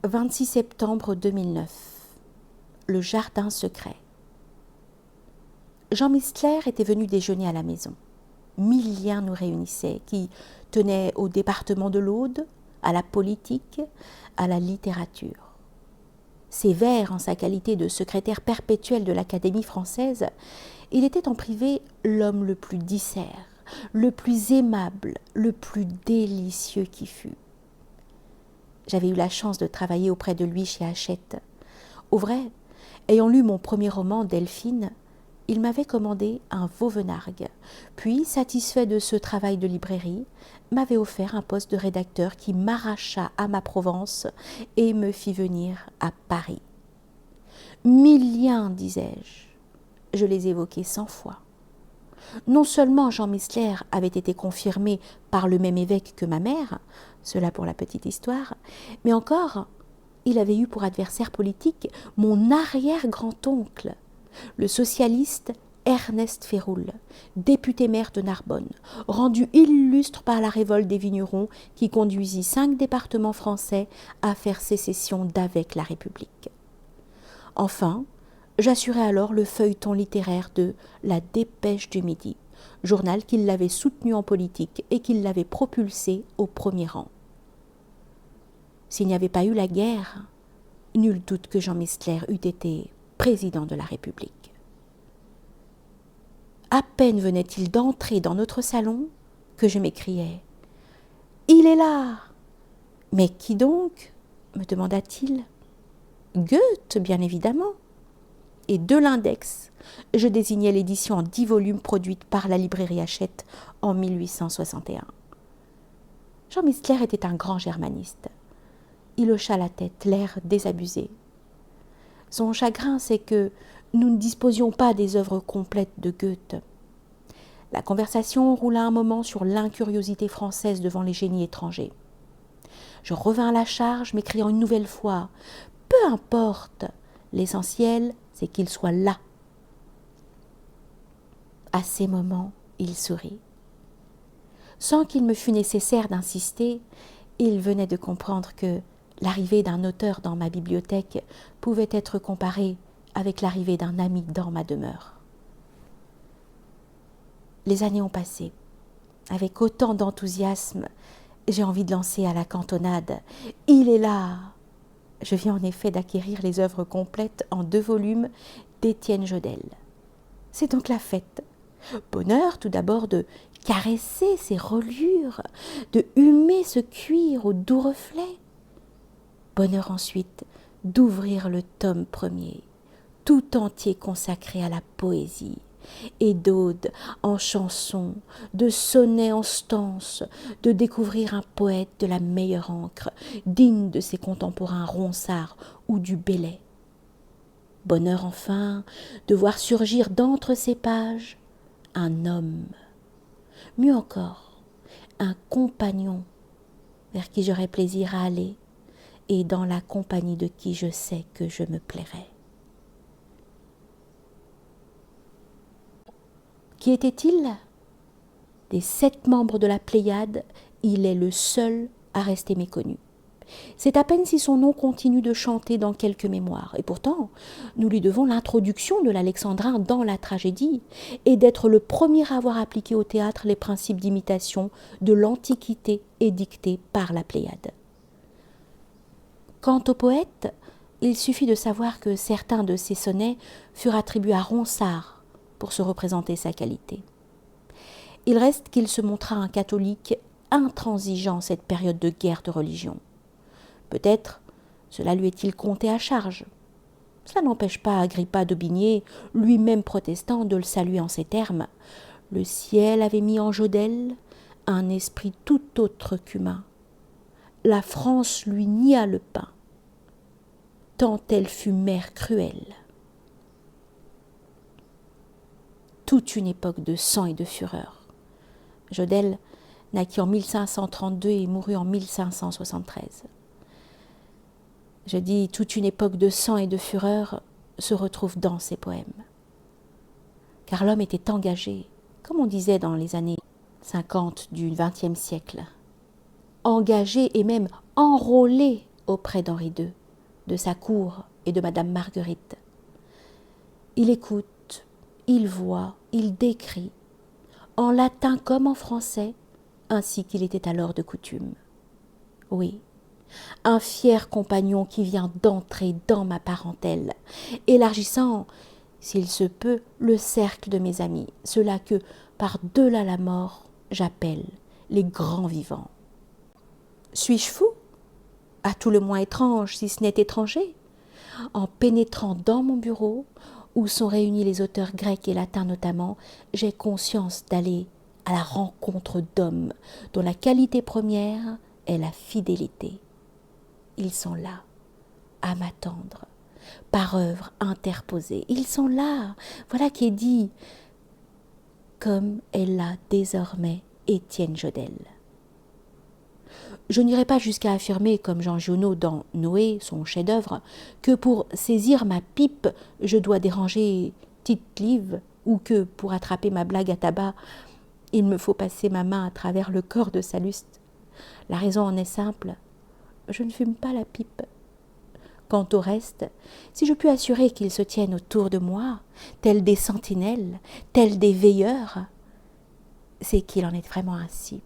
26 septembre 2009. Le jardin secret. Jean Mistler était venu déjeuner à la maison. 1000 liens nous réunissaient, qui tenaient au département de l'Aude, à la politique, à la littérature. Sévère en sa qualité de secrétaire perpétuel de l'Académie française, il était en privé l'homme le plus disert, le plus aimable, le plus délicieux qui fût. J'avais eu la chance de travailler auprès de lui chez Hachette. Au vrai, ayant lu mon premier roman, Delphine, il m'avait commandé un Vauvenargues, puis, satisfait de ce travail de librairie, m'avait offert un poste de rédacteur qui m'arracha à ma Provence et me fit venir à Paris. 1000 liens, disais-je. Je les évoquai 100 fois. Non seulement Jean Mistler avait été confirmé par le même évêque que ma mère, cela pour la petite histoire, mais encore, il avait eu pour adversaire politique mon arrière-grand-oncle, le socialiste Ernest Féroul, député-maire de Narbonne, rendu illustre par la révolte des vignerons qui conduisit 5 départements français à faire sécession d'avec la République. Enfin, j'assurais alors le feuilleton littéraire de La Dépêche du Midi, journal qui l'avait soutenu en politique et qui l'avait propulsé au premier rang. S'il n'y avait pas eu la guerre, nul doute que Jean Mistler eût été président de la République. À peine venait-il d'entrer dans notre salon que je m'écriai « Il est là !»« Mais qui donc ?» me demanda-t-il. « Goethe, bien évidemment. » Et de l'index, je désignais l'édition en 10 volumes produite par la librairie Hachette en 1861. Jean Mistler était un grand germaniste. Il hocha la tête, l'air désabusé. Son chagrin, c'est que nous ne disposions pas des œuvres complètes de Goethe. La conversation roula un moment sur l'incuriosité française devant les génies étrangers. Je revins à la charge, m'écriant une nouvelle fois « Peu importe, l'essentiel, c'est qu'il soit là. » À ces moments, il sourit. Sans qu'il me fût nécessaire d'insister, il venait de comprendre que l'arrivée d'un auteur dans ma bibliothèque pouvait être comparée avec l'arrivée d'un ami dans ma demeure. Les années ont passé. Avec autant d'enthousiasme, j'ai envie de lancer à la cantonade « Il est là !» Je viens en effet d'acquérir les œuvres complètes en 2 volumes d'Étienne Jodelle. C'est donc la fête. Bonheur tout d'abord de caresser ces reliures, de humer ce cuir au doux reflet. Bonheur ensuite d'ouvrir le tome 1er, tout entier consacré à la poésie, et d'odes en chansons, de sonnets en stances, de découvrir un poète de la meilleure encre, digne de ses contemporains Ronsard ou du Bellay. Bonheur enfin de voir surgir d'entre ces pages un homme, mieux encore, un compagnon vers qui j'aurais plaisir à aller et dans la compagnie de qui je sais que je me plairai. Qui était-il ? Des 7 membres de la Pléiade, il est le seul à rester méconnu. C'est à peine si son nom continue de chanter dans quelques mémoires. Et pourtant, nous lui devons l'introduction de l'Alexandrin dans la tragédie et d'être le premier à avoir appliqué au théâtre les principes d'imitation de l'Antiquité édictés par la Pléiade. Quant au poète, il suffit de savoir que certains de ses sonnets furent attribués à Ronsard pour se représenter sa qualité. Il reste qu'il se montra un catholique intransigeant en cette période de guerre de religion. Peut-être cela lui est-il compté à charge. Cela n'empêche pas Agrippa d'Aubigné, lui-même protestant, de le saluer en ces termes. Le ciel avait mis en Jodelle un esprit tout autre qu'humain. La France lui nia le pain, tant elle fut mère cruelle. Toute une époque de sang et de fureur. Jodelle naquit en 1532 et mourut en 1573. Je dis toute une époque de sang et de fureur se retrouve dans ses poèmes. Car l'homme était engagé, comme on disait dans les années 50 du XXe siècle. Engagé et même enrôlé auprès d'Henri II, de sa cour et de Madame Marguerite. Il écoute, il voit, il décrit, en latin comme en français, ainsi qu'il était alors de coutume. Oui, un fier compagnon qui vient d'entrer dans ma parentèle, élargissant, s'il se peut, le cercle de mes amis, ceux-là que, par-delà la mort, j'appelle les grands vivants. Suis-je fou? À tout le moins étrange, si ce n'est étranger, en pénétrant dans mon bureau, où sont réunis les auteurs grecs et latins notamment, j'ai conscience d'aller à la rencontre d'hommes dont la qualité première est la fidélité. Ils sont là, à m'attendre, par œuvre interposée. Ils sont là, voilà qui est dit, comme est là désormais Étienne Jodelle. Je n'irai pas jusqu'à affirmer, comme Jean Giono dans Noé, son chef-d'œuvre, que pour saisir ma pipe, je dois déranger Tite-Live, ou que, pour attraper ma blague à tabac, il me faut passer ma main à travers le corps de Salluste. La raison en est simple, je ne fume pas la pipe. Quant au reste, si je puis assurer qu'ils se tiennent autour de moi, tels des sentinelles, tels des veilleurs, c'est qu'il en est vraiment ainsi.